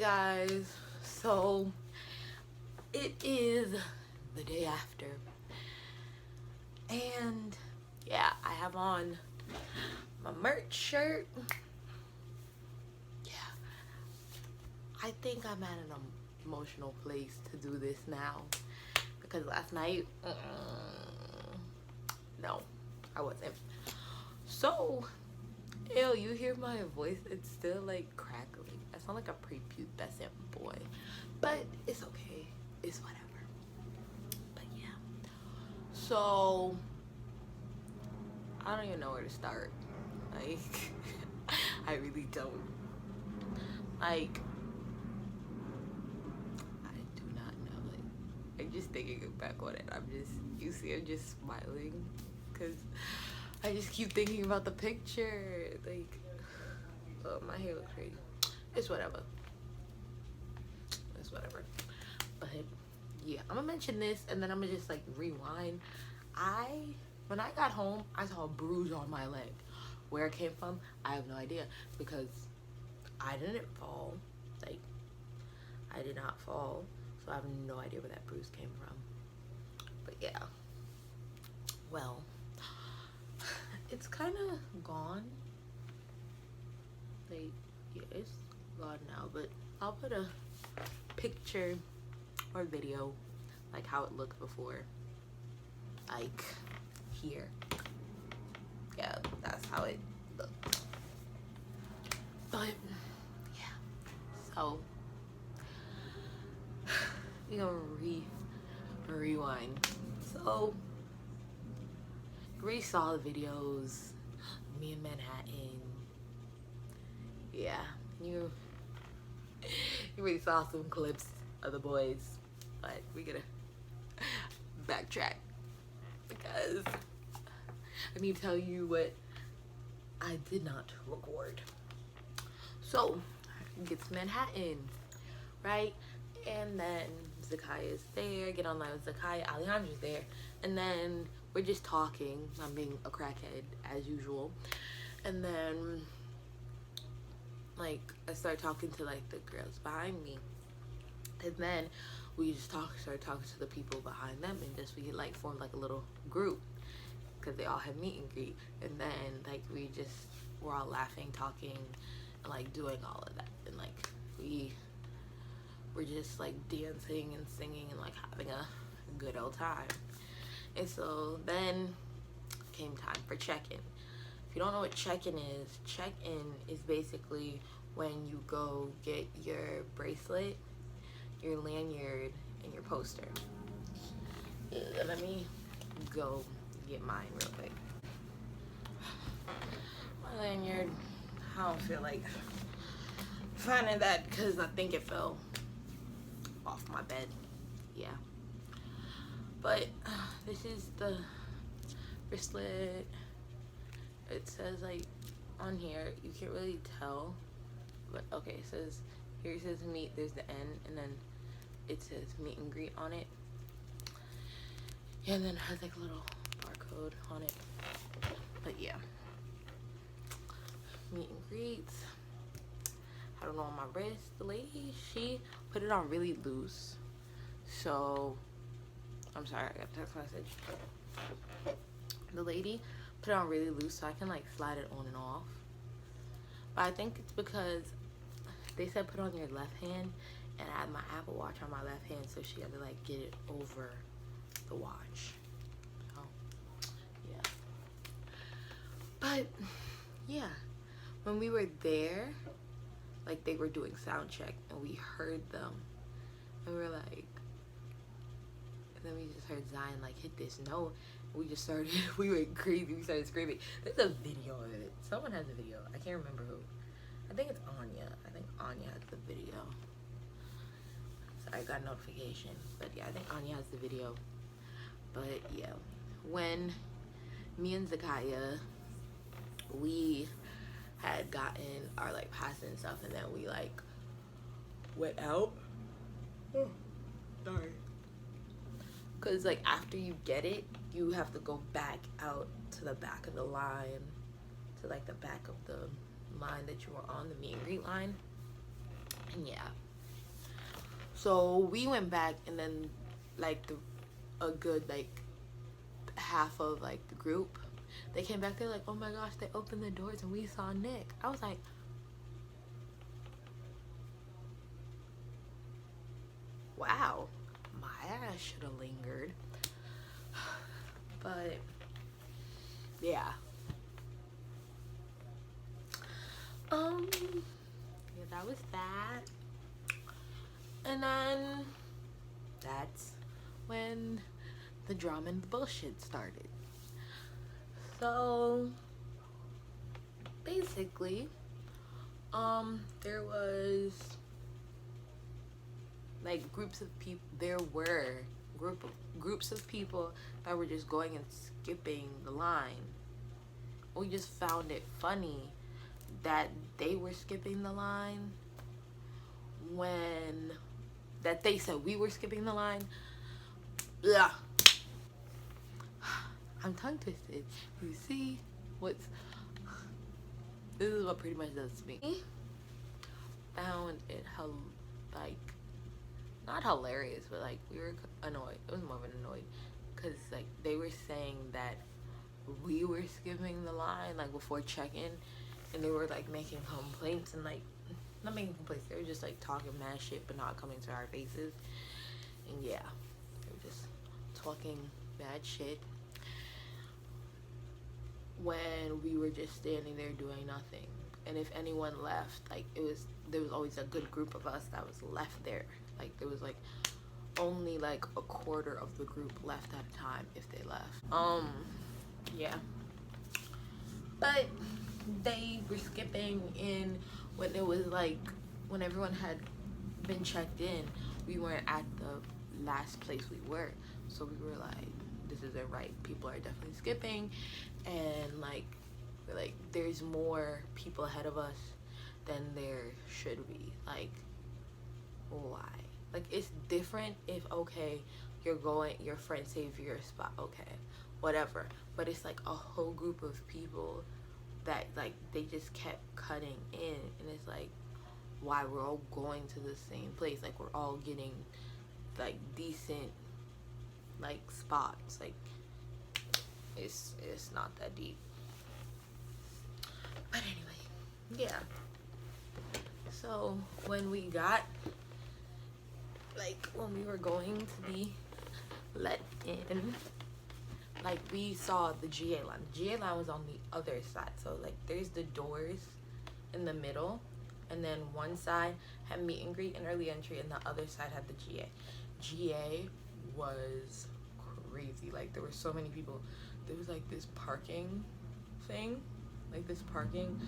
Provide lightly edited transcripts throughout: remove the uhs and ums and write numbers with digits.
Guys, so it is the day after, and yeah, I have on my merch shirt. Yeah, I think I'm at an emotional place to do this now because last night, no, I wasn't. So, ew, you hear my voice? It's still like crackling. I sound like a prepubescent boy, but it's okay. It's whatever. But yeah. So I don't even know where to start. Like, I really don't. Like, I do not know. Like, I'm just thinking back on it. I'm just smiling because I just keep thinking about the picture. Like, oh, my hair looks crazy. It's whatever. It's whatever. But yeah, I'm gonna mention this and then I'm gonna just like rewind. When I got home, I saw a bruise on my leg. Where it came from, I have no idea because I didn't fall. Like, I did not fall, so I have no idea where that bruise came from. But yeah, well, it's kind of gone. Like, yeah, it's gone now, but I'll put a picture or video like how it looked before, like here. Yeah, that's how it looked. But yeah, so we're gonna rewind. So we saw the videos, me in Manhattan. Yeah, you really saw some clips of the boys, but we're gonna backtrack because I need to tell you what I did not record. So, get to Manhattan, right? And then Zakaya's there, get online with Zakaya, Alejandro's there, and then we're just talking. I'm being a crackhead as usual. And then like I start talking to like the girls behind me. And then we just start talking to the people behind them, and just we like formed like a little group because they all had meet and greet. And then like we're all laughing, talking, and like doing all of that, and like we're just like dancing and singing and like having a good old time. And so then came time for check-in. If you don't know what check-in is basically when you go get your bracelet, your lanyard, and your poster. Let me go get mine real quick. My lanyard, I don't feel like finding that because I think it fell off my bed. Yeah. But this is the bracelet. It says like on here, you can't really tell, but okay, it says here, it says meet, there's the N, and then it says meet and greet on it, and then it has like a little barcode on it. But yeah, meet and greets. I don't know, on my wrist, the lady, she put it on really loose, so I'm sorry, I got a text message. The lady put it on really loose so I can like slide it on and off. But I think it's because they said put it on your left hand, and I had my Apple Watch on my left hand, so she had to like get it over the watch. So yeah. But yeah, when we were there, like they were doing sound check and we heard them, and we were like, and then we just heard Zion like hit this note. We just started, we went crazy. We started screaming. There's a video of it. Someone has a video. I can't remember who. I think it's Anya. I think Anya has the video. Sorry, I got a notification. But yeah, I think Anya has the video. But yeah, when me and Zakaya, we had gotten our like pass and stuff, and then we like went out. Oh, sorry. Cause like after you get it, you have to go back out to the back of the line, to like the back of the line that you were on, the meet and greet line. And yeah, So we went back, and then like a good like half of like the group, they came back. They're like, oh my gosh, they opened the doors and we saw Nick. I was like, wow, my ass should have lingered. But yeah, yeah, that was that. And then that's when the drama and the bullshit started. So basically, there was like groups of people. There were groups of people that were just going and skipping the line. We just found it funny that they were skipping the line when that they said we were skipping the line. Yeah, I'm tongue twisted. You see what's this is what pretty much does to me. Found it like not hilarious, but like we were annoyed. It was more of an annoyed because like they were saying that we were skipping the line like before check-in, and they were like making complaints and like not making complaints. They were just like talking mad shit, but not coming to our faces. And yeah, they were just talking bad shit when we were just standing there doing nothing. And if anyone left, like there was always a good group of us that was left there. Like there was like only like a quarter of the group left at a time if they left. Yeah. But they were skipping in when it was like when everyone had been checked in. We weren't at the last place we were, so we were like, this isn't right. People are definitely skipping, and like we're like there's more people ahead of us than there should be. Like why? Like it's different if okay your friend saved your spot, okay, whatever, but it's like a whole group of people that like they just kept cutting in, and it's like why we're all going to the same place, like we're all getting like decent like spots, like it's not that deep. But anyway, yeah, so when we got like when we were going to be let in, like we saw the GA line. The GA line was on the other side, so like there's the doors in the middle, and then one side had meet and greet and early entry, and the other side had the GA. GA was crazy. Like there were so many people. There was like this parking thing, like this parking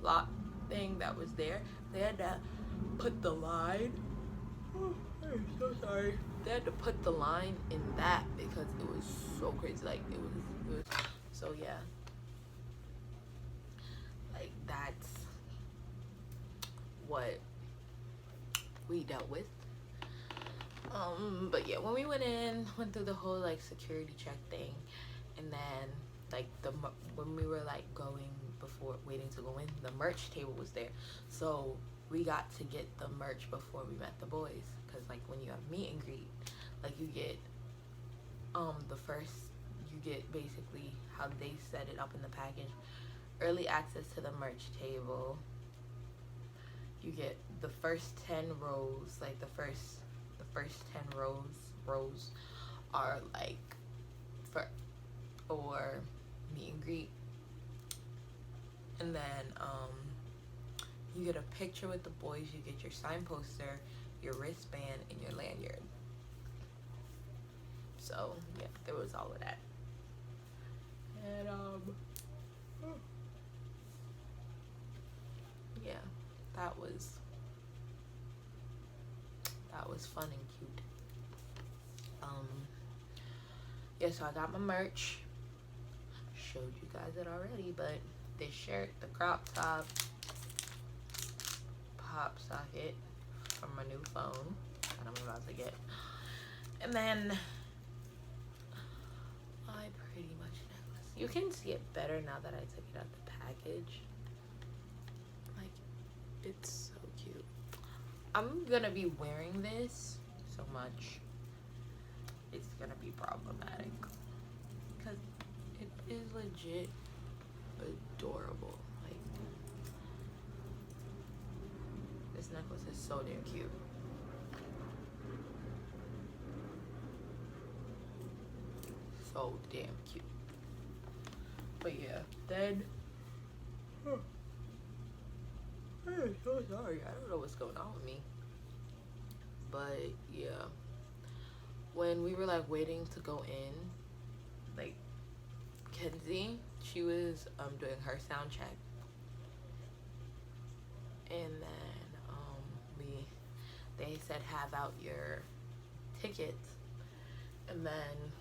lot thing that was there. They had to put the line. Oh, I'm so sorry. They had to put the line in that because it was so crazy. Like it was so yeah. Like that's what we dealt with. But yeah, when we went through the whole like security check thing, and then like when we were like going before waiting to go in, the merch table was there, so we got to get the merch before we met the boys, because like when you have meet and greet, like you get you get basically how they set it up in the package, early access to the merch table. You get the first 10 rows, like the first 10 rows are like or meet and greet, and then you get a picture with the boys, you get your sign poster, your wristband, and your lanyard. So yeah, there was all of that. And yeah, that was fun and cute. Yeah, so I got my merch. Showed you guys it already, but this shirt, the crop top, pop socket from my new phone that I'm about to get, and then my pretty much necklace. You can see it better now that I took it out the package. Like, it's so cute. I'm gonna be wearing this so much, it's gonna be problematic. Because it is legit adorable. Like, this necklace is so damn cute. So damn cute. But yeah, then I'm so sorry. I don't know what's going on with me. But yeah, when we were like waiting to go in, like Kenzie, she was doing her sound check, and then they said have out your tickets, and then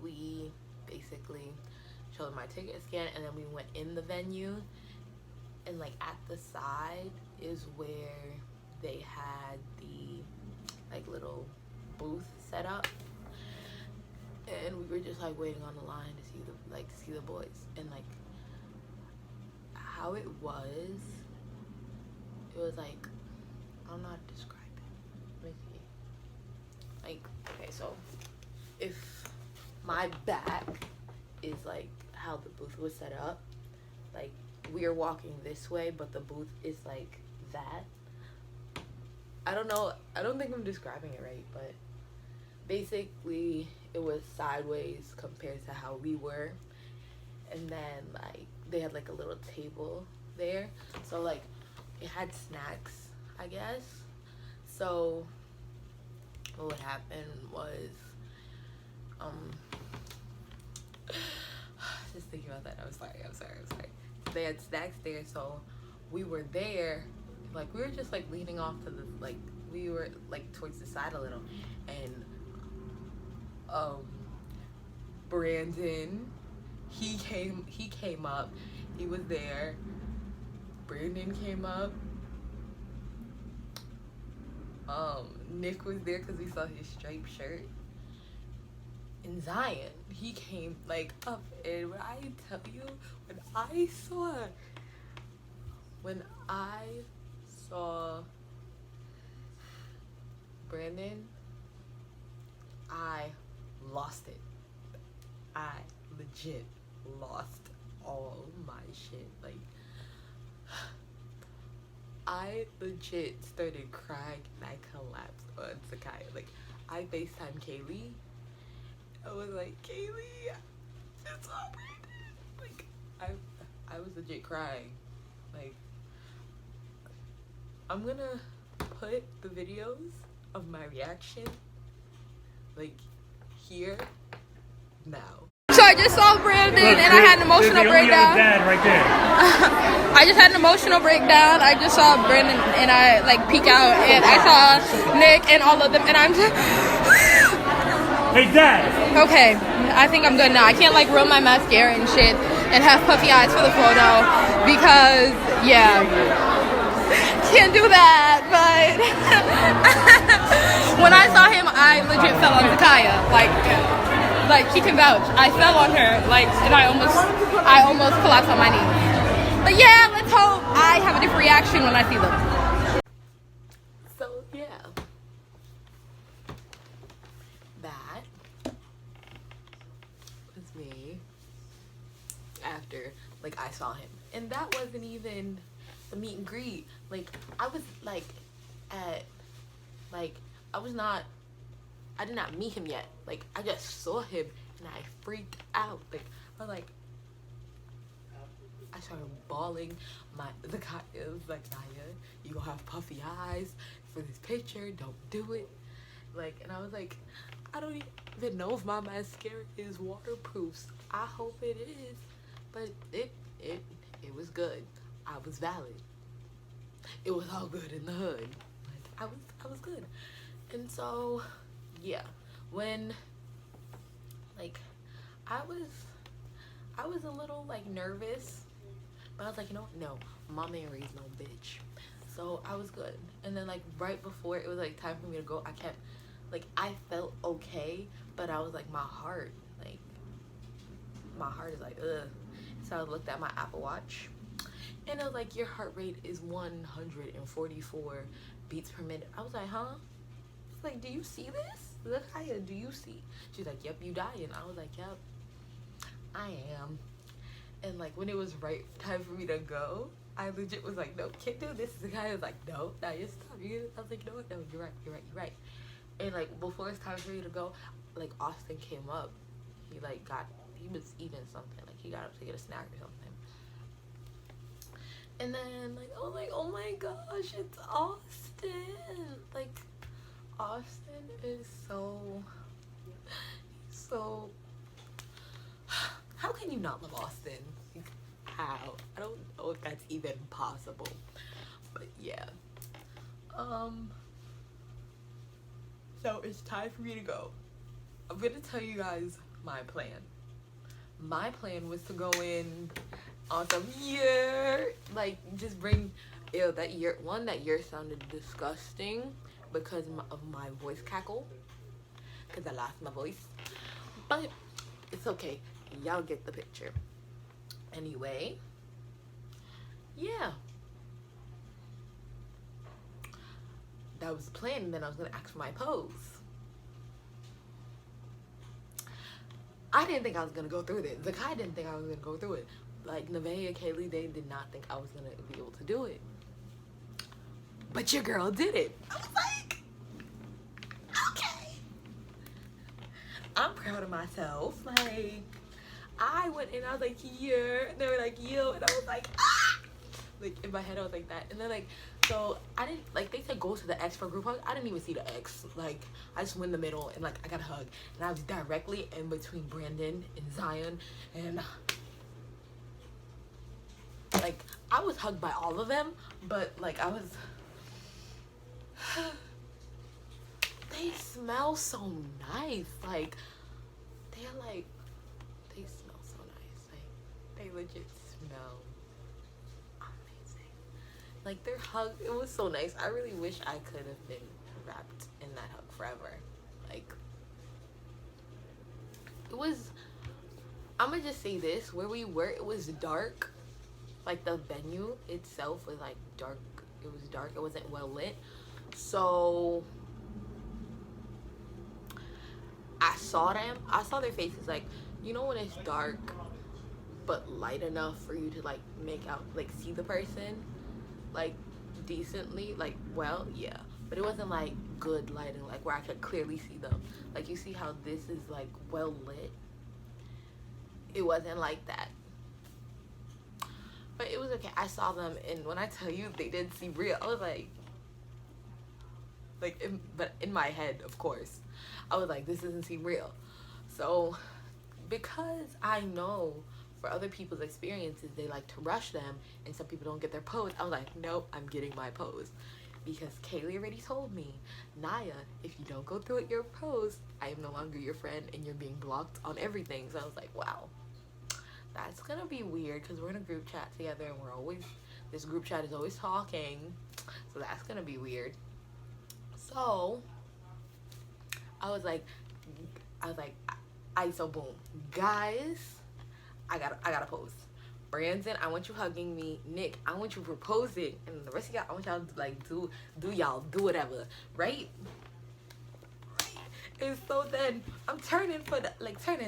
we basically showed them my ticket scan, and then we went in the venue, and like at the side is where they had the like little booth set up, and we were just like waiting on the line to see the boys. And like how it was like, I don't know how to describe it. Let me see. Like, okay, so if my back is like how the booth was set up, like we are walking this way, but the booth is like that. I don't know, I don't think I'm describing it right, but basically it was sideways compared to how we were. And then like they had like a little table there, so like it had snacks, I guess. So what happened was just thinking about that, I'm sorry. They had snacks there, so we were there, like we were just like leaning off to the, like we were like towards the side a little, and Brandon, he came up, he was there. Brandon came up. Nick was there because we saw his striped shirt. And Zion, he came like up, and when I tell you, when I saw Brandon, I lost it. I legit lost all my shit. Like, I legit started crying and I collapsed on Sakaya. Like, I FaceTime Kaylee. I was like, Kaylee, it's all Brandon. Like, I was legit crying. Like, I'm gonna put the videos of my reaction, like, here, now. So I just saw Brandon and I had an emotional breakdown. Right there. I just had an emotional breakdown. I just saw Brandon and I like peek out, and I saw Nick and all of them, and I'm just Hey, Dad. okay. I think I'm good now. I can't like ruin my mascara and shit and have puffy eyes for the photo because yeah, can't do that. But when I saw him, I legit fell on Zakaya. Like he can vouch. I fell on her, like, and I almost collapsed on my knees. But yeah, let's hope I have a different reaction when I see them. So yeah, that was me after like I saw him, and that wasn't even the meet and greet. Like, I was like at like I did not meet him yet. Like, I just saw him and I freaked out. Like, I was like, I started bawling. The guy was like, Naya, you gonna have puffy eyes for this picture, don't do it. Like, and I was like, I don't even know if my mascara is waterproof. I hope it is. But it was good. I was valid. It was all good in the hood. Like, I was good. And so yeah, when like I was a little like nervous, but I was like, you know what? No, Mama ain't raised no bitch. So I was good. And then like right before it was like time for me to go, I felt okay, but I was like, my heart is like, ugh. So I looked at my Apple Watch, and it was like, your heart rate is 144 beats per minute. I was like, huh? was like, do you see this? Lakaya, do you see? She's like, yep, you dying. I was like, yep, I am. And like when it was right time for me to go, I legit was like, no, can't do this. The guy was like, no, you stop. I was like, no, you're right. And like before it's time for me to go, like Austin came up. He was eating something. Like he got up to get a snack or something. And then like I was like, oh my gosh, it's Austin. Like Austin is so how can you not love Austin? Like, how? I don't know if that's even possible. But yeah. So it's time for me to go. I'm gonna tell you guys my plan. My plan was to go in on some like just bring that year sounded disgusting because of my voice cackle, because I lost my voice, but it's okay, y'all get the picture. Anyway, yeah, that was the plan. And then I was gonna ask for my pose. I didn't think I was gonna go through this. Zakai didn't think I was gonna go through it. Like Nevaeh, Kaylee, they did not think I was gonna be able to do it. But your girl did it. I was like, okay. I'm proud of myself. Like, I went in, I was like, yeah. And they were like, yo. And I was like, ah. Like, in my head, I was like that. And then, like, so I didn't, like, they said go to the X for group hug. I didn't even see the X. Like, I just went in the middle and, like, I got a hug. And I was directly in between Brandon and Zion. And, like, I was hugged by all of them. But, like, I was... They smell so nice. Like, they smell so nice. Like, they legit smell amazing. Like, their hug, it was so nice. I really wish I could have been wrapped in that hug forever. Like, it was, I'm gonna just say this, where we were, it was dark. Like, the venue itself was, like, dark. It was dark. It wasn't well lit. So I saw them. I saw their faces. Like, you know when it's dark but light enough for you to like make out, like see the person like decently, like, well, yeah, but it wasn't like good lighting, like where I could clearly see them. Like, you see how this is like well lit? It wasn't like that. But it was okay. I saw them, and when I tell you they didn't seem real, I was like but in my head, of course, I was like, this doesn't seem real. So because I know for other people's experiences, they like to rush them, and some people don't get their pose, I was like, nope, I'm getting my pose. Because Kaylee already told me, Naya, if you don't go through with your pose, I am no longer your friend, and you're being blocked on everything. So I was like, wow, that's gonna be weird, because we're in a group chat together, and this group chat is always talking, so that's gonna be weird. So I was like, so boom, guys, I gotta pose. Brandon, I want you hugging me. Nick, I want you proposing, and the rest of y'all, I want y'all to like do whatever, right? And so then I'm turning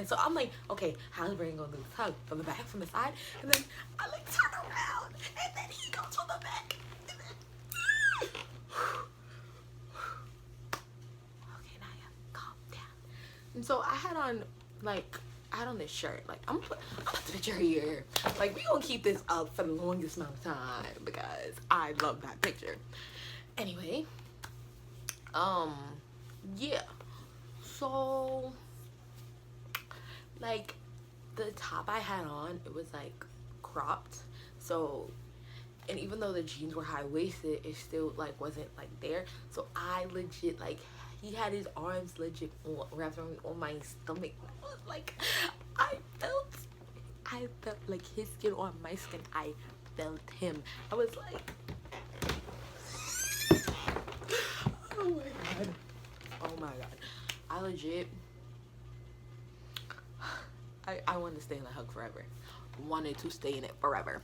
so I'm like, okay, how's Brandon gonna do this hug? From the back, from the side? And then I like turn around, and then he goes from the back, and then okay, Naya, calm down. And so I had on this shirt. Like, I'm put the picture here. Like, we gonna keep this up for the longest amount of time because I love that picture. Anyway, yeah. So, like, the top I had on, it was like cropped. So, and even though the jeans were high-waisted, it still like wasn't like there. So I legit, like, he had his arms legit wrapped around on my stomach. I was like, I felt like his skin on my skin. I felt him. I was like, oh my god. I legit, I wanted to stay in that hug forever. Wanted to stay in it forever.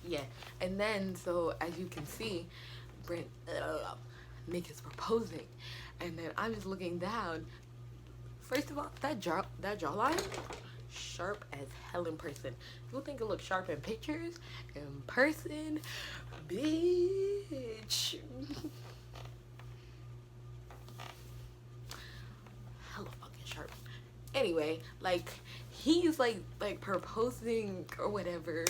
Yeah. And then, so as you can see, Nick is proposing, and then I'm just looking down. First of all, that jawline, sharp as hell in person. People think it looks sharp in pictures. In person, bitch. Hella fucking sharp. Anyway, like, he's like proposing or whatever.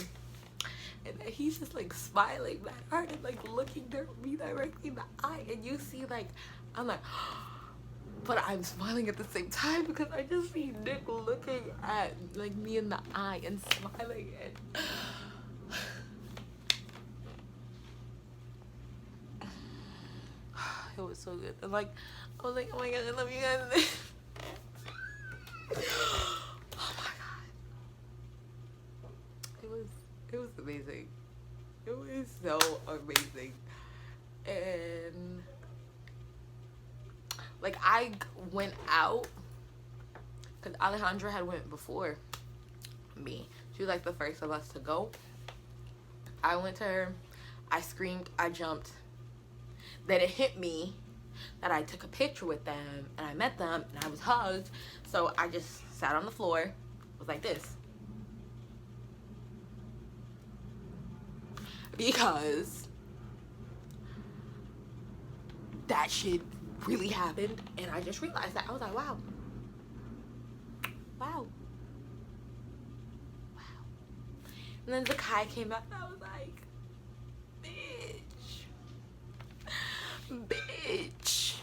And then he's just like smiling that hard and like looking me directly in the eye. And you see, like, I'm like, but I'm smiling at the same time because I just see Nick looking at like me in the eye and smiling. And it was so good. And like, I was like, oh my god, I love you guys. Oh my god. It was amazing. It was so amazing. And like, I went out because Alejandra had went before me. She was like the first of us to go. I went to her, I screamed, I jumped. Then it hit me that I took a picture with them and I met them and I was hugged. So I just sat on the floor, was like this. Because that shit really happened, and I just realized that. I was like, wow. Wow. Wow. And then Zakai came out, and I was like, bitch. Bitch.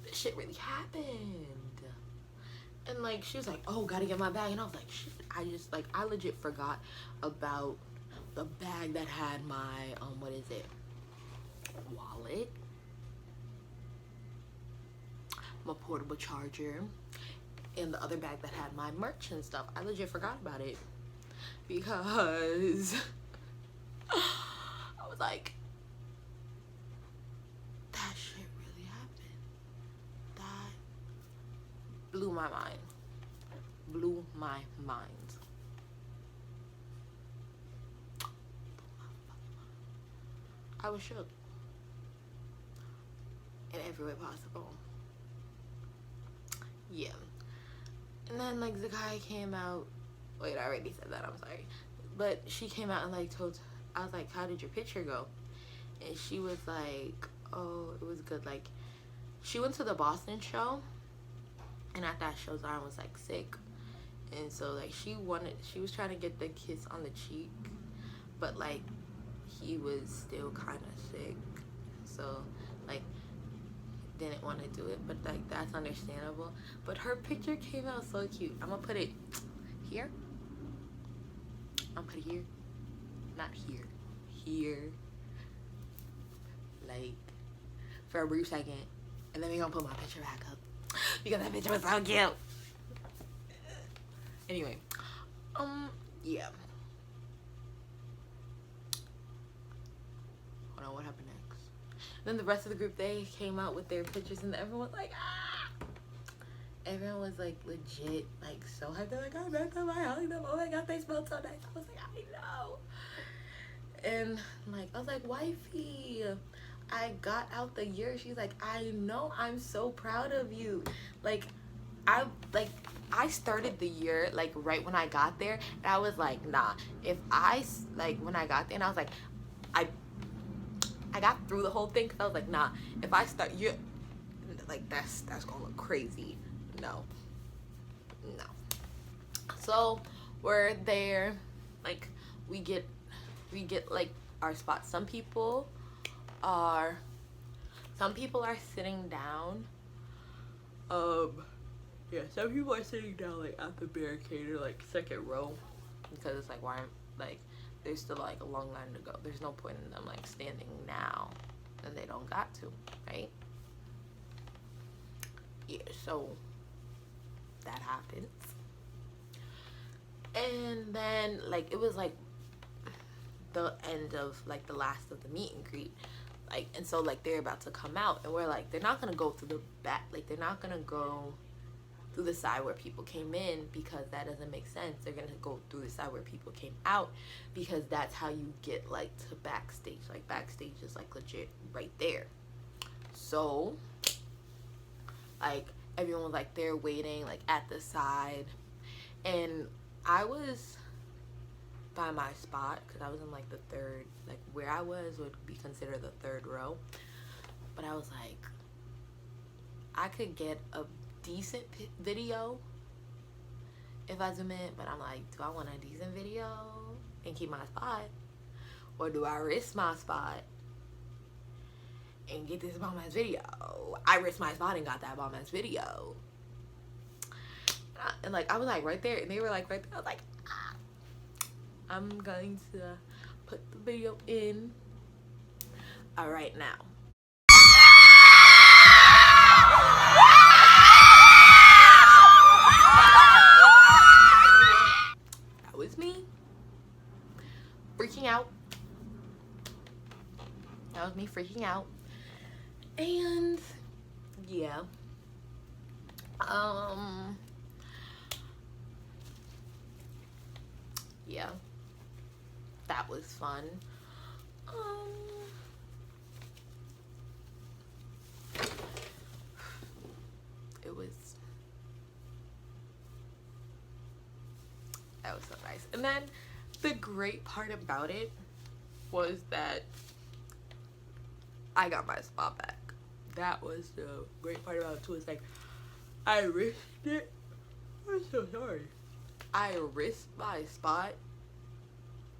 This shit really happened. And like, she was like, oh, gotta get my bag. And I was like, shit. I legit forgot about the bag that had my, what is it? Wallet. My portable charger. And the other bag that had my merch and stuff. I legit forgot about it. Because I was like, that shit really happened. That blew my mind. Blew my mind. I was shook. In every way possible. Yeah. And then like Zakai came out. Wait, I already said that, I'm sorry. But she came out and like I was like, how did your picture go? And she was like, oh, it was good. Like, she went to the Boston show. And at that show, Zion was like sick. And so like she was trying to get the kiss on the cheek. But like, he was still kind of sick. So like, didn't want to do it. But like, that's understandable. But her picture came out so cute. I'm gonna put it here. I'm gonna put it here. Not here. Here. Like, for a brief second. And then we're gonna put my picture back up. Because that picture was so cute. Anyway, yeah. Hold on, what happened next? Then the rest of the group, they came out with their pictures and everyone was like, ah! Everyone was like legit, like so hyped. They're like, I met them, I hugged them, oh my god, they smelled so nice. I was like, I know. And like, I was like, wifey, I got out the year. She's like, I know, I'm so proud of you. Like, I started the year like right when I got there, and I was like, nah, if I like when I got there, and I was like, I got through the whole thing, because I was like, nah, if I start you like, that's gonna look crazy. No. So we're there, like we get like our spots. Some people are sitting down. Yeah, some people are sitting down like at the barricade or like second row, because it's like, why, like, there's still like a long line to go. There's no point in them like standing now, and they don't got to, right? Yeah, so that happens. And then like, it was like the end of like the last of the meet and greet, like, and so like they're about to come out, and we're like, they're not gonna go through the back, like they're not gonna go through the side where people came in, because that doesn't make sense. They're gonna go through the side where people came out, because that's how you get like to backstage. Like backstage is like legit right there. So like everyone was like there waiting like at the side, and I was by my spot because I was in like the third, like where I was would be considered the third row. But I was like, I could get a decent video if I zoom in, but I'm like, do I want a decent video and keep my spot, or do I risk my spot and get this bomb ass video? I risked my spot and got that bomb ass video, and like I was like right there, and they were like right there. I was like, I'm going to put the video in right now. That was me freaking out. That was me freaking out. And yeah. Yeah. That was fun. That was so nice. And then the great part about it was that I got my spot back. That was the great part about it too. It's like I risked it. I'm so sorry. I risked my spot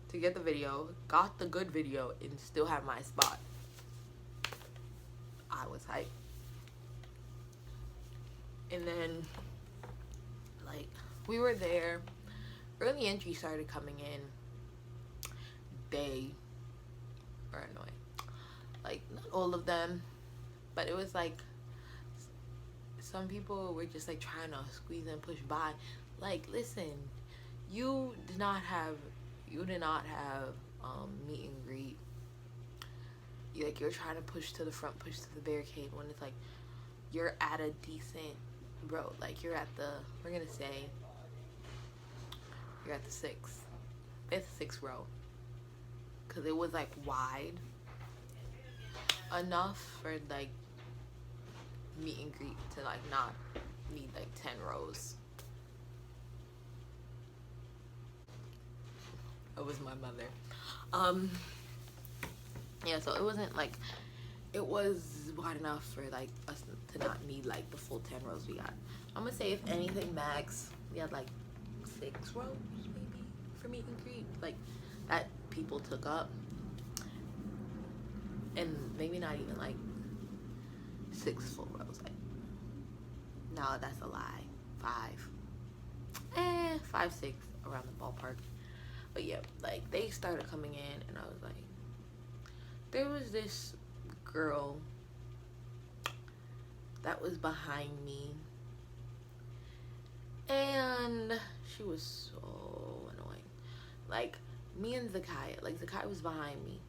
to get the video, got the good video, and still have my spot. I was hyped. And then like we were there, early entry started coming in. They were annoying. Like not all of them, but it was like some people were just like trying to squeeze and push by. Like, listen, you did not have meet and greet. You're trying to push to the front, push to the barricade, when it's like you're at a decent, bro, like you're at the, we're gonna say you're at the fifth row, because it was like wide enough for like meet and greet to like not need like 10 rows. It was my mother. Yeah, so it wasn't like, it was wide enough for like us to not need like the full 10 rows we got. I'm gonna say if anything max we had like 6 rows maybe for meet and greet, like that people took up, and maybe not even like 6 full rows. Like, no, that's a lie. 5, 6 around the ballpark. But yeah, like they started coming in, and I was like, there was this girl that was behind me, and she was so annoying. Like me and Zakiya, like Zakiya was behind me.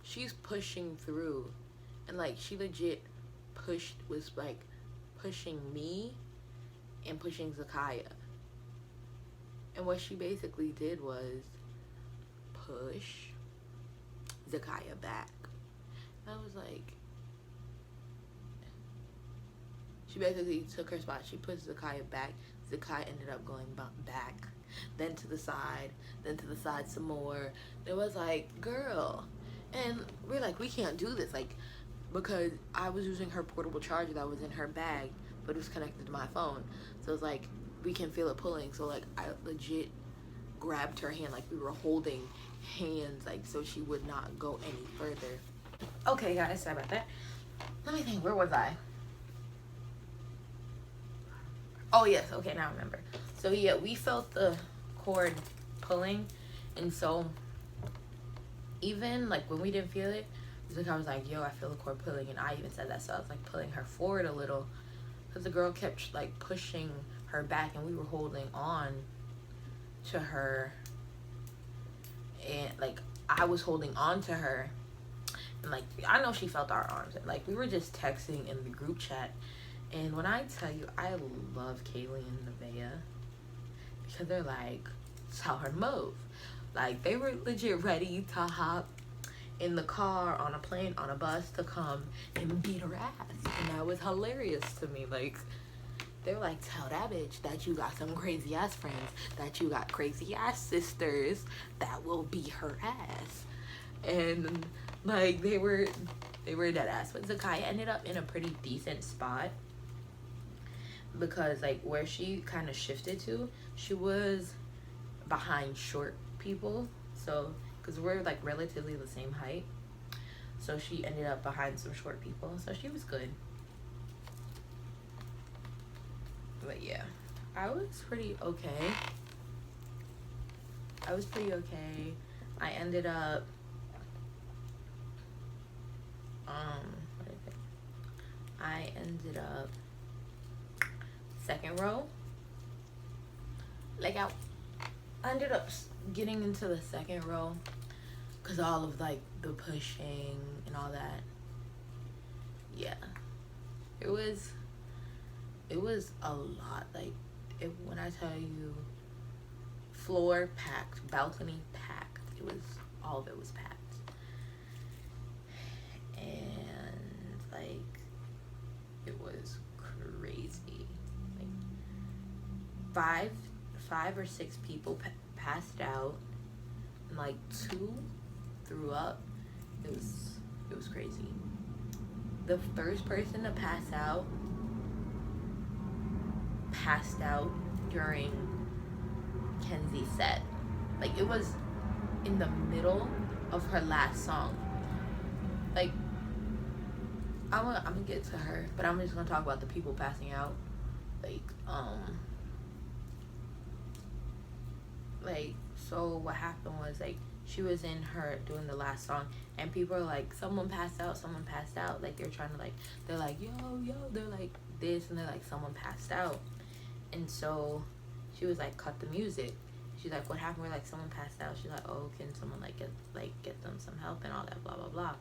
She's pushing through, and like she legit was like pushing me and pushing Zakiya. And what she basically did was push Zakiya back. And I was like, she basically took her spot. She pushed Zakiya back. Zakiya ended up going back, then to the side some more. It was like, girl. And we're like, we can't do this. Like, because I was using her portable charger that was in her bag, but it was connected to my phone. So it's like, we can feel it pulling. So like I legit grabbed her hand, like we were holding hands, like so she would not go any further. Okay guys, sorry about that. Let me think, where was I? Oh yes, okay, now I remember. So yeah, we felt the cord pulling, and so even like when we didn't feel it, I was like, yo, I feel the cord pulling, and I even said that, so I was like pulling her forward a little, because the girl kept like pushing her back, and we were holding on to her, and like I was holding on to her, and like I know she felt our arms, and like we were just texting in the group chat, And when I tell you, I love Kaylee and Nevaeh because they're like, tell her to move. Like, they were legit ready to hop in the car, on a plane, on a bus to come and beat her ass. And that was hilarious to me. Like, they were like, tell that bitch that you got some crazy ass friends, that you got crazy ass sisters that will beat her ass. And like, they were dead ass. But Zakiya ended up in a pretty decent spot because like where she kind of shifted to, she was behind short people. So because we're like relatively the same height, so she ended up behind some short people, so she was good. But yeah, I was pretty okay. I ended up I ended up second row. Like I ended up getting into the second row because all of like the pushing and all that. Yeah, it was a lot. Like when I tell you, floor packed, balcony packed, all of it was packed. And like it was crazy. Like five or six people passed out, and like 2 threw up. It was crazy. The first person to passed out during Kenzie's set. Like it was in the middle of her last song. Like I'm gonna get to her, but I'm just gonna talk about the people passing out. Like so what happened was like she was in her doing the last song, and people are like, someone passed out. Like they're trying to like, they're like, yo, they're like this, and they're like, someone passed out. And so she was like, cut the music. She's like, what happened? We're like, someone passed out. She's like, oh, can someone get them some help and all that, blah blah blah.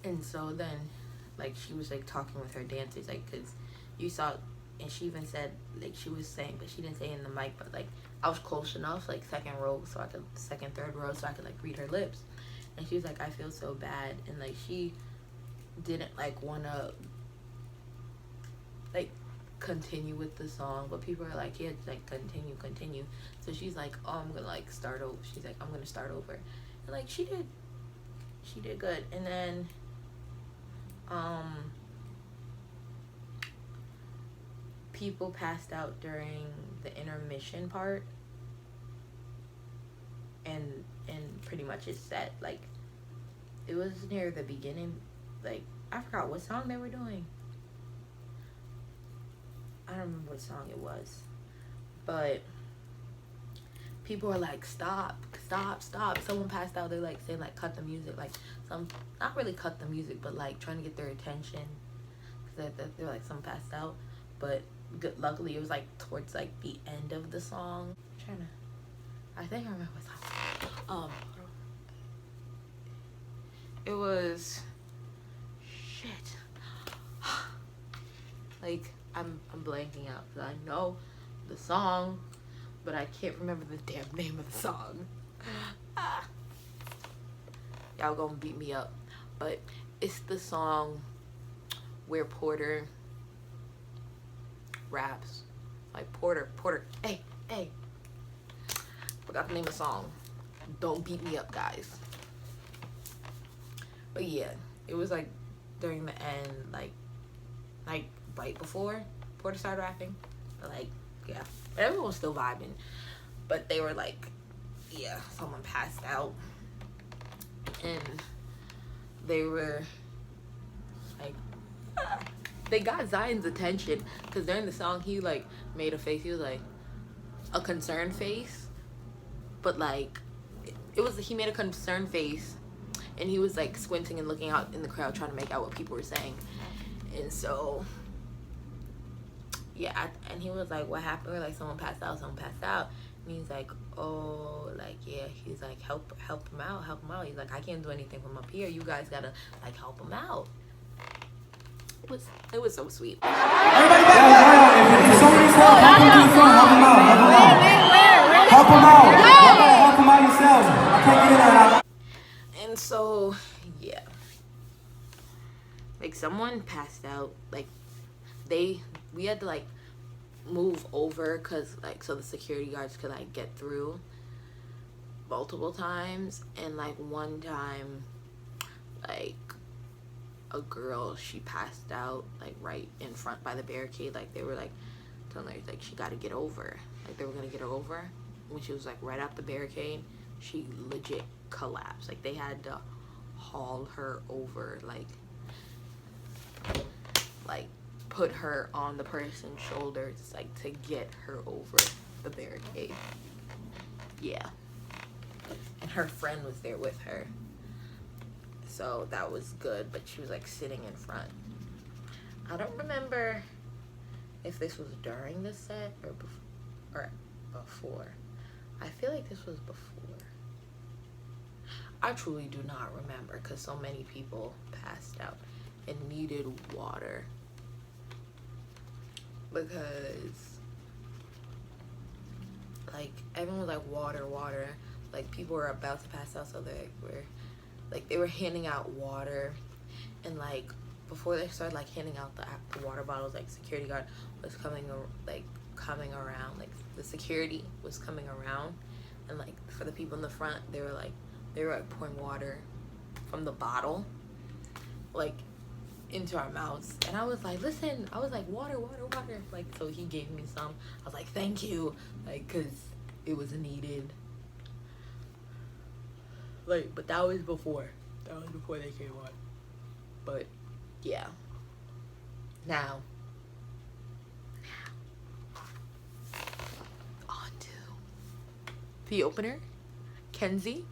And so then like she was like talking with her dancers, like, because you saw, and she even said, like, she was saying, but she didn't say it in the mic, but like I was close enough, like second row, so I could, second, third row, so I could like read her lips. And she was like, I feel so bad. And like she didn't like wanna like continue with the song, but people are like, yeah, like continue. So she's like, oh, I'm gonna like start over. She's like, I'm gonna start over. And like she did good. And then people passed out during the intermission part, and pretty much it's set. Like it was near the beginning. Like I forgot what song they were doing. I don't remember what song it was, but people are like, stop. Someone passed out. They're like saying like, cut the music. Like some, not really cut the music, but like trying to get their attention, because they're like, someone passed out. But luckily it was like towards like the end of the song. I think I remember what song. It was shit. Like I'm blanking out because I know the song, but I can't remember the damn name of the song. Y'all gonna beat me up, but it's the song where Porter raps. Like Porter, hey, forgot the name of the song. Don't beat me up, guys. But yeah, it was like during the end, like right before Porter started rapping. But like, yeah, but everyone was still vibing. But they were like, yeah, someone passed out, and they were like, they got Zion's attention because during the song he like made a face. He was like a concerned face, but like he made a concerned face, and he was like squinting and looking out in the crowd trying to make out what people were saying. And so yeah, and he was like, what happened? We're like, someone passed out. And he's like, oh, like, yeah. He's like, help him out. He's like, I can't do anything from up here. You guys gotta like help him out. It was so sweet. Everybody back. If somebody's help, help them to the front. Help them out. Help them out. Y'all gotta help them out yourselves. I can't get in there. And so, yeah. Like, someone passed out. Like, we had to, like, move over because, like, so the security guards could, like, get through multiple times. And, like, one time, like, a girl, she passed out, like, right in front by the barricade. Like, they were, like, telling her, like, she got to get over. Like, they were going to get her over. When she was, like, right up the barricade, she legit collapsed. Like, they had to haul her over, like put her on the person's shoulders, like, to get her over the barricade. Yeah. And her friend was there with her. So that was good, but she was, like, sitting in front. I don't remember if this was during the set or before. I feel like this was before. I truly do not remember because so many people passed out and needed water. Because, like, everyone was like, water, water. Like, people were about to pass out, so they were handing out water. And, like, before they started, like, handing out the water bottles, like, security guard was coming around. Like, the security was coming around. And, like, for the people in the front, they were pouring water from the bottle, like, into our mouths. And I was like, listen, I was like, water, water, water. Like, so he gave me some. I was like, thank you. Like, because it was needed. Like, but that was before. That was before they came on. But, yeah. Now. On to the opener. Kenzie.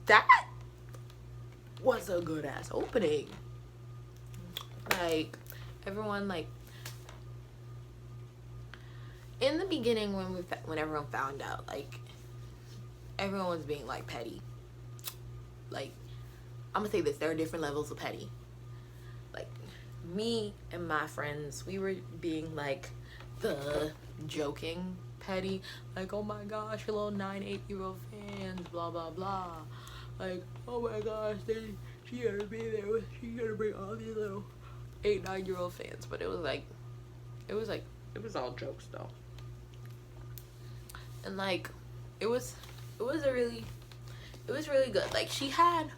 That was a good ass opening. Like, everyone, like, in the beginning when everyone found out, like, everyone was being, like, petty. Like, I'm gonna say this, there are different levels of petty. Like, me and my friends, we were being, like, the joking petty, like, oh my gosh, your little 9-8-year-old fans, blah blah blah. Like, oh my gosh, she gotta be there she gotta bring all these little 8-9-year-old fans. But it was all jokes though. And, like, it was really good. Like, she had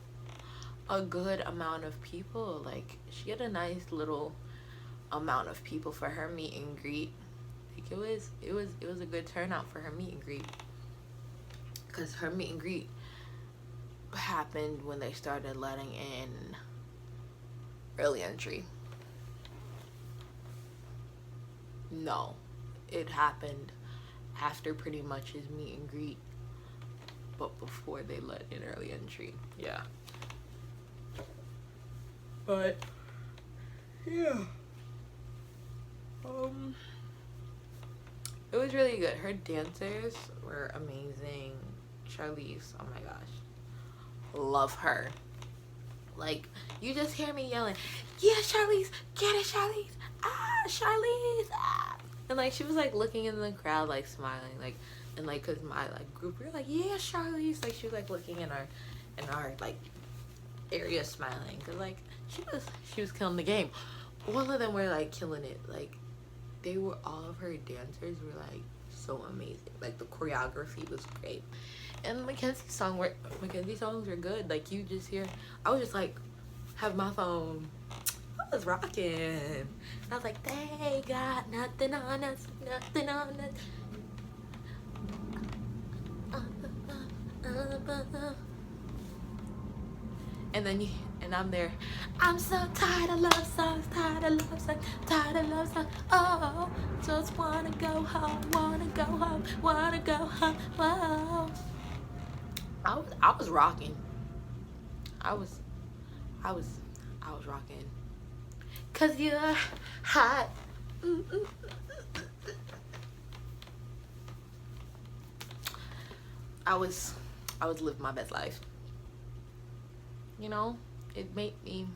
a good amount of people. Like, she had a nice little amount of people for her meet and greet. Like, it was a good turnout for her meet and greet. Because her meet and greet happened when they started letting in early entry. No, it happened after Prettymuch's meet and greet, but before they let in early entry. Yeah. But yeah, it was really good. Her dancers were amazing. Charlize, oh my gosh, love her. Like, you just hear me yelling, yeah, Charlize, get it, Charlize, ah, Charlize, ah. And, like, she was, like, looking in the crowd, like, smiling, like, and, like, cause my, like, group, we were like, yeah, Charlize. Like, she was, like, looking in our like, area, smiling, cause, like, she was killing the game. All of them were, like, killing it. Like, all of her dancers were, like, so amazing. Like, the choreography was great. And Mackenzie's songs were good. Like, you just hear, I was just, like, have my phone, I was rocking. And I was like, they got nothing on us, nothing on us. And I'm there, I'm so tired of love songs, tired of love songs, tired of love songs. Oh, just wanna go home, wanna go home, wanna go home. Whoa. I was rocking. I was rocking. 'Cause you're hot. I was living my best life. You know? it made me,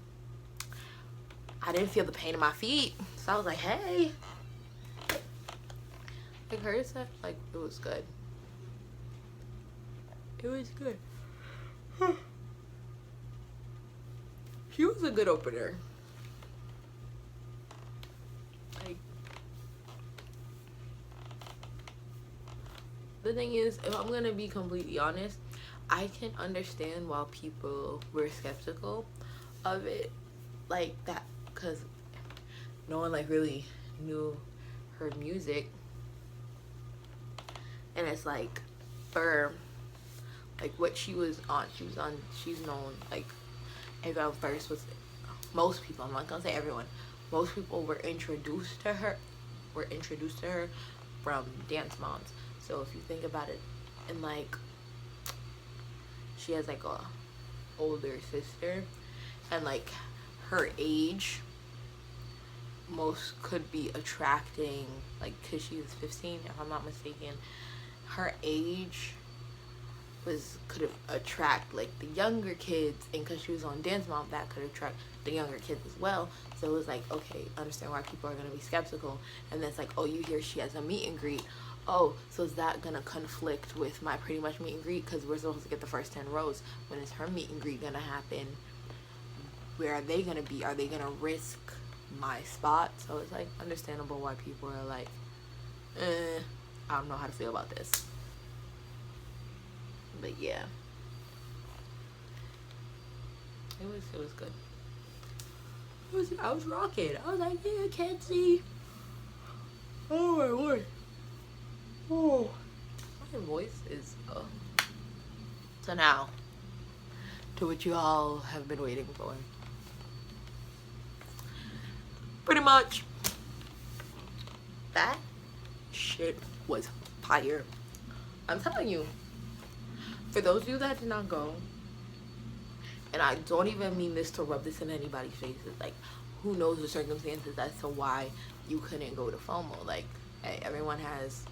I didn't feel the pain in my feet. So I was like, hey. Like her set, like it was good. It was good. She was a good opener. Like, the thing is, if I'm gonna be completely honest, I can understand why people were skeptical of it like that, because no one like really knew her music. And it's like, for like what she was on, she's known, like, Ava first was, most people, I'm not gonna say everyone, most people were introduced to her from Dance Moms. So if you think about it, and like, she has like a older sister, and like her age most could be attracting, like, because she was 15 if I'm not mistaken, her age could attract like the younger kids, and because she was on Dance Mom, that could attract the younger kids as well. So it was like, okay, understand why people are going to be skeptical. And then it's like, oh, you hear she has a meet and greet, oh, so is that gonna conflict with my Pretty Much meet and greet, because we're supposed to get the first 10 rows? When is her meet and greet gonna happen? Where are they gonna be? Are they gonna risk my spot? So it's like understandable why people are like, I don't know how to feel about this. But yeah, it was good. I was rocking. I was like, yeah, Kenzie. Oh my lord. Oh, my voice is so now to what you all have been waiting for. Pretty much that shit was fire. I'm telling you, for those of you that did not go, and I don't even mean this to rub this in anybody's faces, like, who knows the circumstances as to why you couldn't go to FOMO. Like, hey, everyone has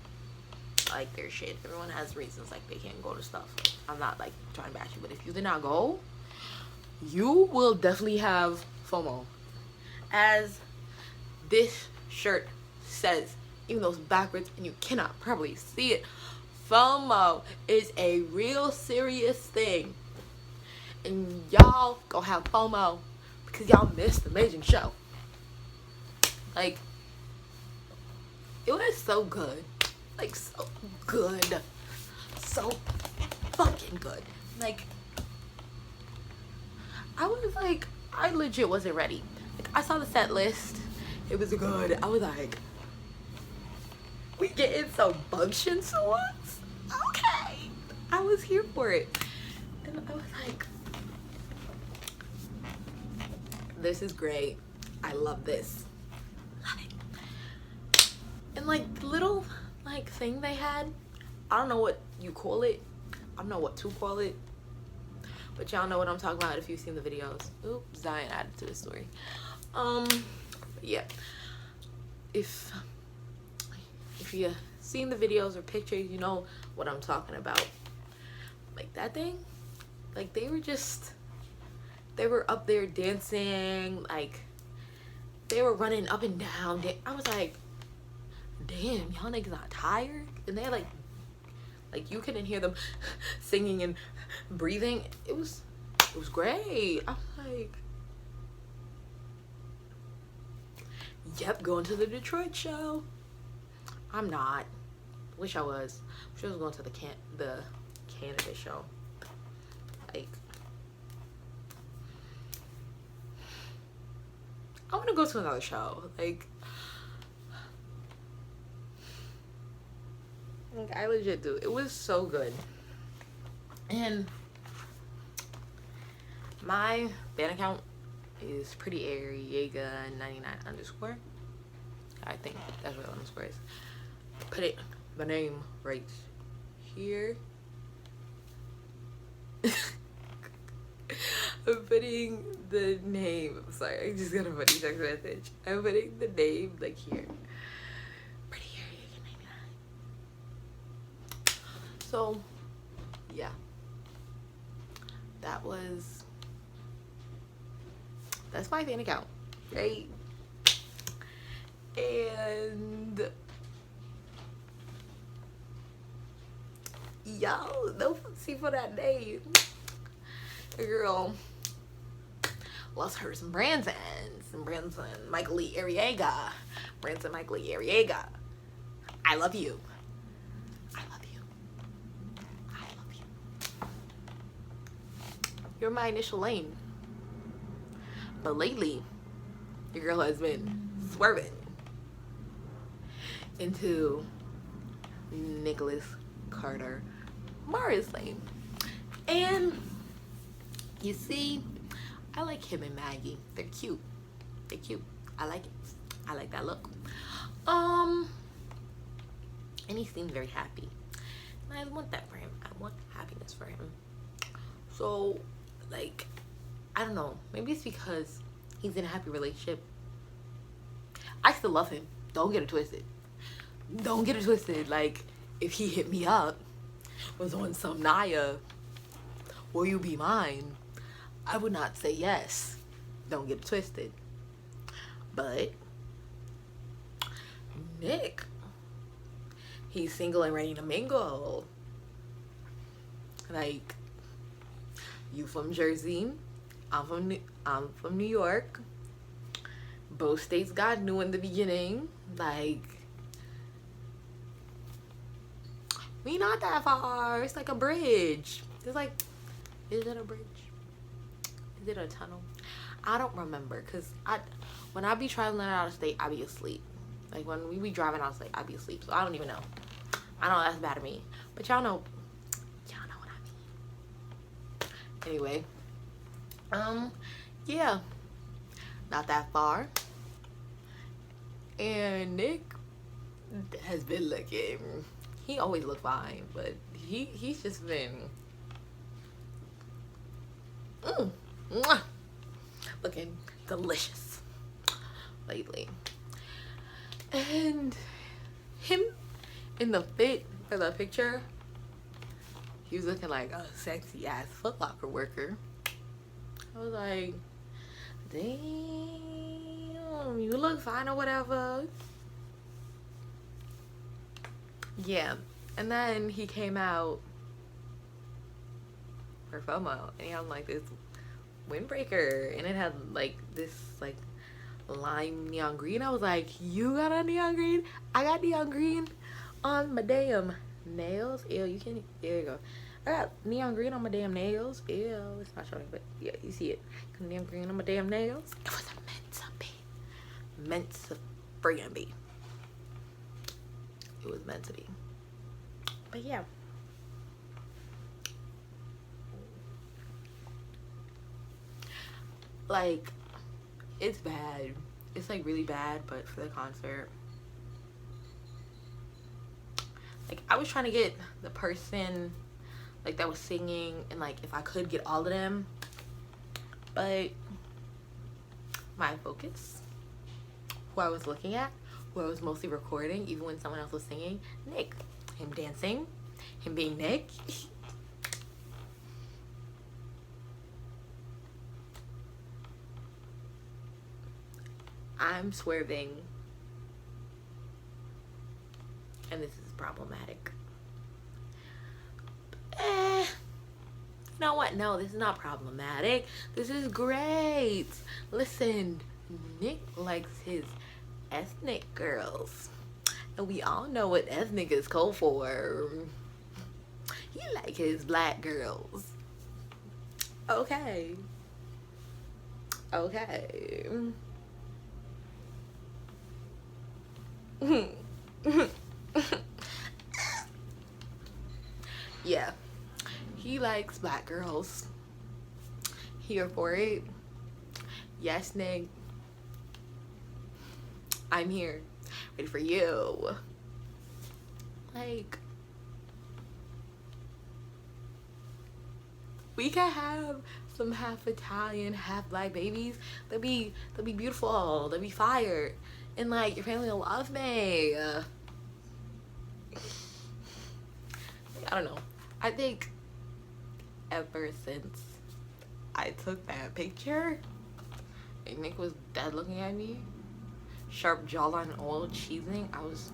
like their shit. Everyone has reasons like they can't go to stuff. I'm not like trying to bash you, but if you did not go, you will definitely have FOMO. As this shirt says, even though it's backwards and you cannot probably see it, FOMO is a real serious thing. And y'all go have FOMO because y'all missed the amazing show. Like, it was so good. Like, so good. So fucking good. Like, I was like, I legit wasn't ready. Like, I saw the set list. It was good. I was like, we getting some functions to us? Okay. I was here for it. And I was like, this is great. I love this. Love it. And like, the little like thing they had, I don't know what you call it. I don't know what to call it. But y'all know what I'm talking about if you've seen the videos. Oops, Zion added to the story. Yeah. If you seen the videos or pictures, you know what I'm talking about. Like that thing, like they were up there dancing, like they were running up and down. I was like, damn, y'all niggas not tired? And they like you couldn't hear them singing and breathing. It was great. I was like, yep, going to the Detroit show. I'm not. Wish I was. Wish I was going to the Canada show. Like, I want to go to another show. Like I legit do. It was so good. And my band account is prettyariega99_. I think that's what the underscore is. Put the name right here. I'm putting the name. I'm sorry, I just got a funny text message. I'm putting the name like here. Prettymuch. So, yeah. That was That's my fan account, right? And yo, no see for that day, the girl lost her some Branson Michael Lee Arriaga. Branson Michael Lee Arriaga. I love you. I love you. I love you. You're my initial lane. But lately, your girl has been swerving into Nicholas Carter Mara's lane. And you see, I like him and Maggie. They're cute. They're cute. I like it. I like that look. And he seems very happy. And I want that for him. I want happiness for him. So, like, I don't know. Maybe it's because he's in a happy relationship. I still love him. Don't get it twisted. Don't get it twisted. Like, if he hit me up, was on some Naya, will you be mine? I would not say yes. Don't get it twisted. But Nick, he's single and ready to mingle. Like, you from Jersey, I'm from New York. Both states got new in the beginning. Like, we not that far. It's like a bridge. It's like, is it a bridge? Is it a tunnel? I don't remember, because when I be traveling out of state, I be asleep. Like, when we be driving out of state, I be asleep. So I don't even know. I know that's bad of me. But y'all know what I mean. Anyway. Yeah. Not that far. And Nick has been looking, he always looked fine, but he's just been looking delicious lately. And him in the fit for the picture, he was looking like a sexy ass Foot Locker worker. I was like, damn, you look fine or whatever. Yeah. And then he came out for Fomo, and he had like this windbreaker, and it had like this like lime neon green. I was like, you got a neon green? I got neon green on my damn nails. Ew, you can, there you go. I got neon green on my damn nails. Ew, it's not showing, but yeah, you see it. Neon green on my damn nails. It was meant to be. Meant to friggin' be. It was meant to be. But yeah. Like, it's bad. It's like really bad, but for the concert, like, I was trying to get the person like that was singing, and like if I could get all of them, but my focus, who I was looking at, who I was mostly recording, even when someone else was singing, Nick, him dancing, him being Nick. I'm swerving, and this is problematic. You know what? No, this is not problematic. This is great. Listen, Nick likes his ethnic girls, and we all know what ethnic is code for. He like his black girls. Okay. Okay. Yeah, he likes black girls. Here for it. Yes, Nick, I'm here, ready for you. Like, we can have some half Italian, half black babies. They'll be beautiful. They'll be fire. And like, your family will love me. I don't know. I think ever since I took that picture, Like, Nick was dead looking at me. Sharp jawline, oil cheesing. I was...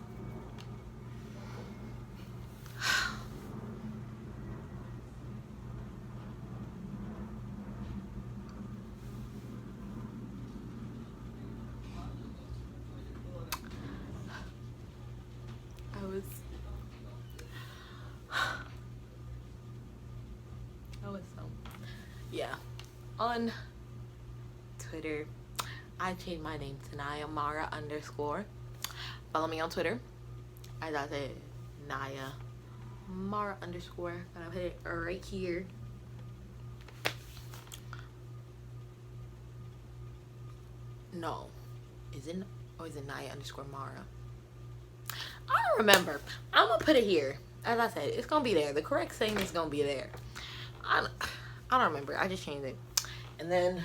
so, yeah. On Twitter, I changed my name to Naya Mara _. Follow me on Twitter. As I said, Naya Mara _. And I put it right here. No. Is it Naya _Mara? I don't remember. I'm gonna put it here. As I said, it's gonna be there. The correct saying is gonna be there. I don't remember. I just changed it. And then,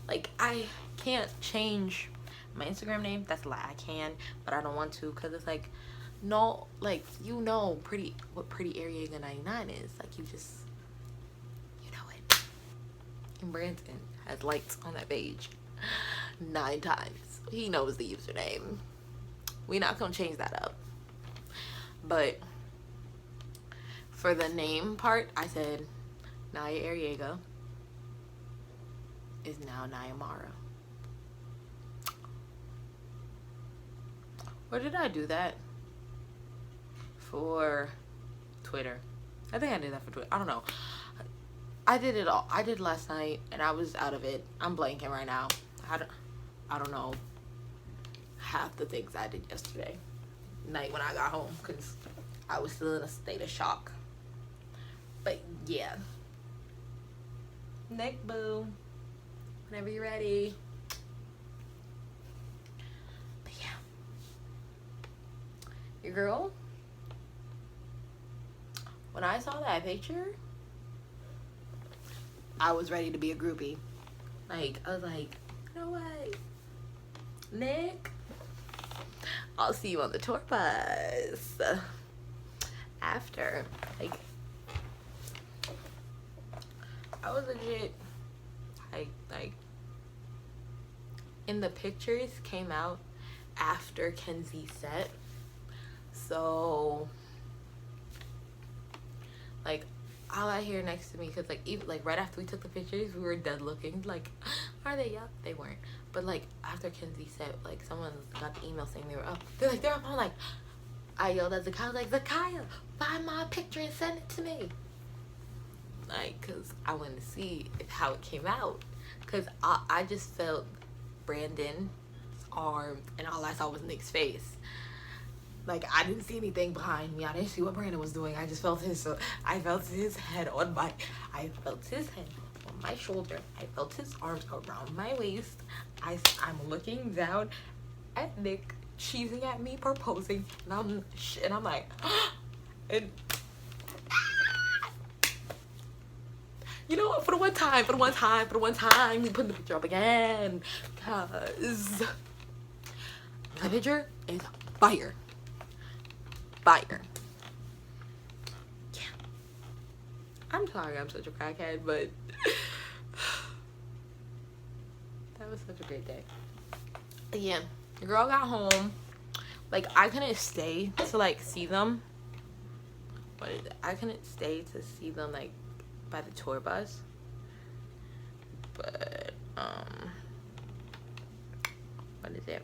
like, I can't change my Instagram name. That's a lie. I can, but I don't want to, because it's like, no, like, you know what Pretty Area 99 is. Like, you know it. And Brandon has likes on that page 9 times. He knows the username. We're not gonna change that up. But for the name part, I said Naya Ariega is now Naya Mara. Or did I do that for Twitter? I think I did that for Twitter. I don't know. I did it all. I did last night and I was out of it. I'm blanking right now. I don't know half the things I did yesterday night when I got home, because I was still in a state of shock. But yeah, Nick boo, whenever you're ready. But yeah, your girl, when I saw that picture, I was ready to be a groupie. Like, I was like, you know what, Nick, I'll see you on the tour bus after. Like, I was legit, like, in the pictures came out after Kenzie's set, so, like, all I hear next to me, because, like, even, like, right after we took the pictures, we were dead looking, like, are they up? They weren't. But, like, after Kenzie said, like, someone got the email saying they were up. They're up. I'm like, I yelled at Zakaya, like, Zakaya, find my picture and send it to me. Like, because I wanted to see how it came out. Because I just felt Brandon's arm, and all I saw was Nick's face. Like, I didn't see anything behind me. I didn't see what Brandon was doing. I just felt his head on my, I felt his head on my shoulder. I felt his arms around my waist. I'm looking down at Nick, cheesing at me, proposing, and I'm like, and you know what? For the one time, we put the picture up again, because the picture is fire. Yeah. I'm sorry I'm such a crackhead, but that was such a great day. Yeah, the girl got home. Like, I couldn't stay to, like, see them. What is it? I couldn't stay to see them, like, by the tour bus. But, what is it?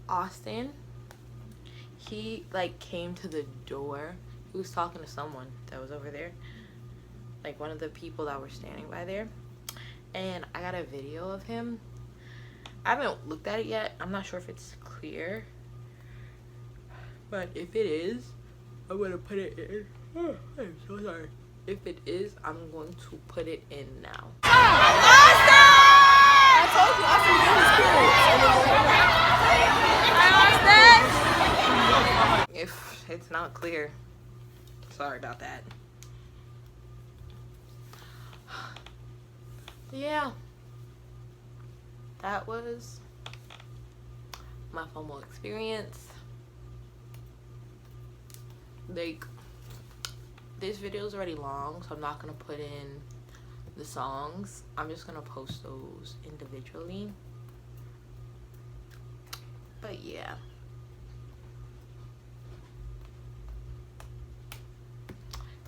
Austin, he, like, came to the door. He was talking to someone that was over there. Like, one of the people that were standing by there. And I got a video of him. I haven't looked at it yet. I'm not sure if it's clear. But if it is, I'm going to put it in. Oh, I'm so sorry. If it is, I'm going to put it in now. Austin! I told you, Austin was cute. Hi, Austin! If it's not clear, sorry about that. Yeah, that was my Fomo experience. Like, this video is already long, so I'm not gonna put in the songs. I'm just gonna post those individually. But yeah.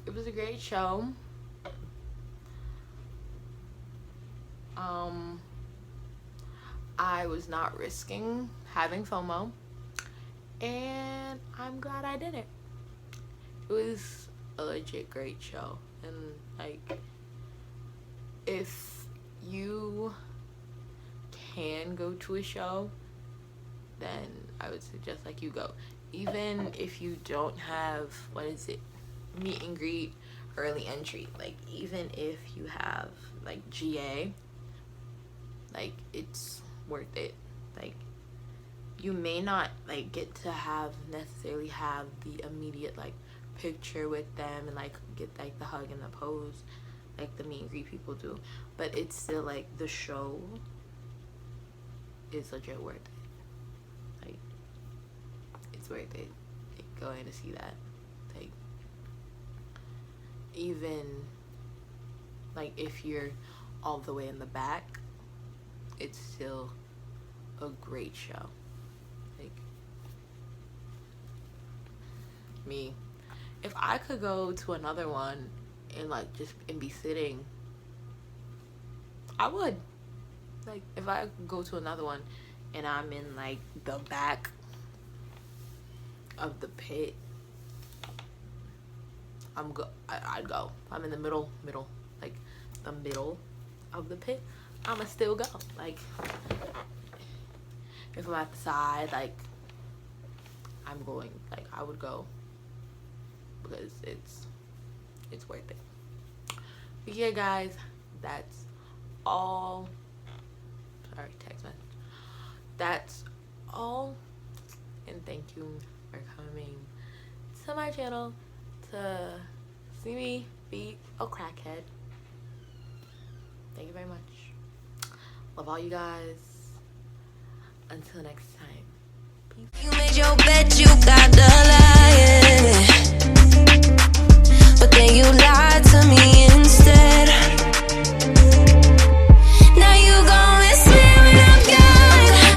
It was a great show. I was not risking having FOMO, and I'm glad I did it. It was a legit great show, and like, if you can go to a show, then I would suggest like you go, even if you don't have, what is it, meet and greet, early entry. Like, even if you have like GA, like, it's worth it. Like, you may not like get to necessarily have the immediate like picture with them and like get like the hug and the pose like the meet and greet people do, but it's still like the show is legit worth it. Like, it's worth it, like, going to see that. Like, even like if you're all the way in the back, it's still a great show. Like, me, if I could go to another one and like just and be sitting, I would. Like, if I go to another one and I'm in like the back of the pit, I'd go. I'm in the middle, like the middle of the pit, I'ma still go. Like, if I'm at the side, like, I'm going, like, I would go, because it's worth it. But yeah, guys, that's all. Sorry, text message. That's all, and thank you for coming to my channel to see me be a crackhead. Thank you very much. Love all you guys. Until next time. Peace. You made your bed, you got the